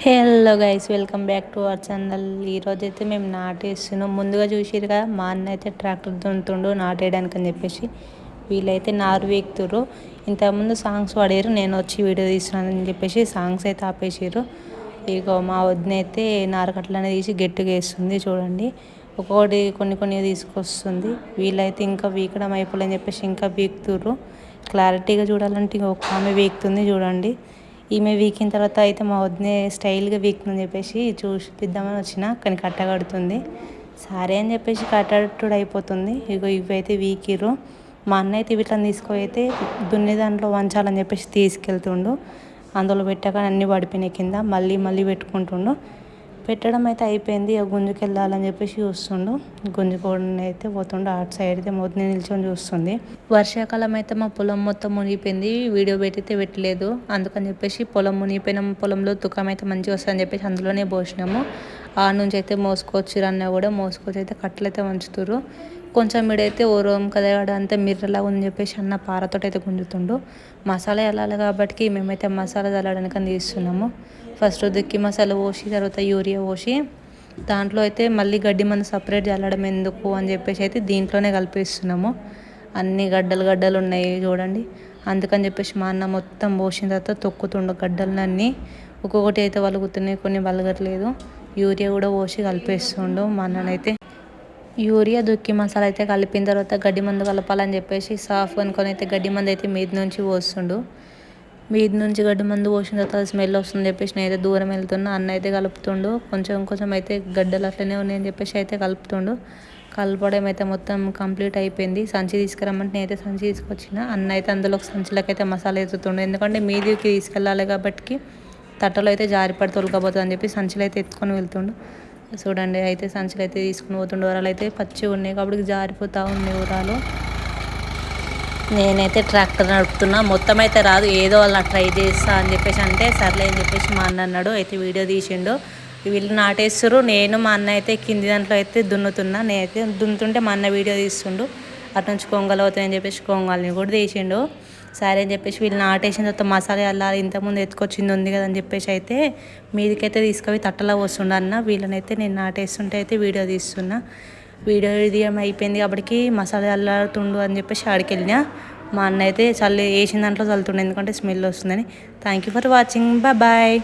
Hello guys, welcome back to our channel. ఈరోజైతే మేము నాటేస్తున్నాం. ముందుగా చూసిరు కదా, మా అన్న అయితే ట్రాక్టర్ దున్నుతుండు నాటేయడానికి అని చెప్పేసి. వీళ్ళైతే నారు వీక్తురు. ఇంతకుముందు సాంగ్స్ పాడారు, నేను వచ్చి వీడియో తీస్తున్నానని చెప్పేసి సాంగ్స్ అయితే ఆపేసారు. ఇక మా వదిన అయితే నారు కట్టలనే తీసి గట్టిగా వేస్తుంది చూడండి. ఒక్కొక్కటి కొన్ని తీసుకొస్తుంది. వీళ్ళైతే ఇంకా వీకడం అయిపోలేని చెప్పేసి ఇంకా వీక్తురు. క్లారిటీగా చూడాలంటే ఒక ఆమె వీక్తుంది చూడండి. ఈమె వీకిన తర్వాత అయితే మా వదిన స్టైల్గా వీక్తుందని చెప్పేసి చూపిద్దామని వచ్చిన, కానీ కట్టగడుతుంది. సరే అని చెప్పేసి కట్టడుడు అయిపోతుంది. ఇవైతే వీకిరు. మా అన్న అయితే వీటిని తీసుకుపోయితే దున్ని దాంట్లో వంచాలని చెప్పేసి తీసుకెళ్తుండు. అందులో పెట్టాక అన్నీ పడిపోయినాయి కింద. మళ్ళీ పెట్టుకుంటుండు. పెట్టడం అయితే అయిపోయింది. గుంజుకు వెళ్ళాలని చెప్పేసి చూస్తుండు. గుంజుకోవడం అయితే పోతుండు. అటు సైడ్ అయితే మొదటి నిల్చొని చూస్తుంది. వర్షాకాలం అయితే మా పొలం మొత్తం మునిగిపోయింది. వీడియో పెట్టితే పెట్టలేదు. అందుకని చెప్పేసి పొలం మునిగిపోయిన పొలంలో తుకం అయితే మంచిగా వస్తుందని చెప్పేసి అందులోనే పోసినాము. ఆ నుంచి అయితే మోసుకొచ్చి అన్న కూడా మోసుకొచ్చి అయితే కట్టలు అయితే వంచుతురు. కొంచెం మీడైతే ఓరం కదా అంతా మిర్రలా ఉందని చెప్పేసి అన్న పారతోటి అయితే గుంజుతుండు. మసాలా వెళ్ళాలి కాబట్టి మేమైతే మసాలా చల్లడానికి తీస్తున్నాము. ఫస్ట్ దుక్కి మసాలా పోసి తర్వాత యూరియా పోసి దాంట్లో అయితే మళ్ళీ గడ్డి మందు సపరేట్ చల్లడం ఎందుకు అని చెప్పేసి అయితే దీంట్లోనే కలిపేస్తున్నాము. అన్ని గడ్డలు ఉన్నాయి చూడండి. అందుకని చెప్పేసి మా అన్న మొత్తం పోసిన తర్వాత తొక్కుతుండు గడ్డలన్నీ. ఒక్కొక్కటి అయితే వలుగుతున్నాయి, కొన్ని వలగట్లేదు. యూరియా కూడా పోసి కలిపేస్తుండు మా అన్ననైతే. యూరియా దుక్కి మసాలా అయితే కలిపిన తర్వాత గడ్డి మందు కలపాలని చెప్పేసి సాఫ్ అనుకొని అయితే గడ్డి మందు అయితే మీద నుంచి పోస్తుండు. మీద నుంచి గడ్డి మందు పోసిన తర్వాత స్మెల్ వస్తుందని చెప్పేసి నేనైతే దూరం వెళ్తున్నా. అన్న అయితే కలుపుతుండు. కొంచెం అయితే గడ్డలు అట్లనే ఉన్నాయని చెప్పేసి అయితే కలుపుతుండు. కలపడం అయితే మొత్తం కంప్లీట్ అయిపోయింది. సంచి తీసుకురమ్మంటే నేనైతే సంచి తీసుకొచ్చిన. అన్న అయితే అందులో సంచిలోకి అయితే మసాలా ఎత్తుతుండు. ఎందుకంటే మీదికి తీసుకెళ్ళాలి కాబట్టి తట్టలో అయితే జారిపడి తొలకపోతుంది అని చెప్పి సంచిలో అయితే ఎత్తుకొని వెళ్తుండు. చూడండి, అయితే సంచులు అయితే తీసుకుని పోతుండే. ఊరాలు అయితే పచ్చి ఉన్నాయి కాబట్టి జారిపోతూ ఉన్నాయి ఊరాలు. నేనైతే ట్రాక్టర్ నడుపుతున్నా. మొత్తం అయితే రాదు, ఏదో అలా ట్రై చేస్తా అని చెప్పేసి అంటే సర్లే అని చెప్పేసి మా అన్న అన్నాడు. అయితే వీడియో తీసిండు. వీళ్ళు నాటేస్తారు. నేను మా అన్న అయితే కింది దాంట్లో అయితే దున్నుతున్నా. నేనైతే దున్నుతుంటే మా అన్న వీడియో తీస్తుండు. అటు నుంచి కొంగలు అవుతాయని చెప్పేసి కొంగల్ని కూడా తీసిండు. సరే అని చెప్పేసి వీళ్ళు నాటేసిన తర్వాత మసాలా అల్లాలి ఇంతకుముందు ఎత్తుకొచ్చింది ఉంది కదా అని చెప్పేసి అయితే మీదికైతే తీసుకొని తట్టలా వస్తుండ అన్న. వీళ్ళనైతే నేను నాటేస్తుంటే అయితే వీడియో తీస్తున్నా. వీడియో తీయడం అయిపోయింది కాబట్టి మసాలా అల్లాడుతుండు అని చెప్పేసి ఆడికి వెళ్ళినా. మా అన్న అయితే వేసిన దాంట్లో చల్లుతుండే ఎందుకంటే స్మెల్ వస్తుందని. Thank you for watching. Bye.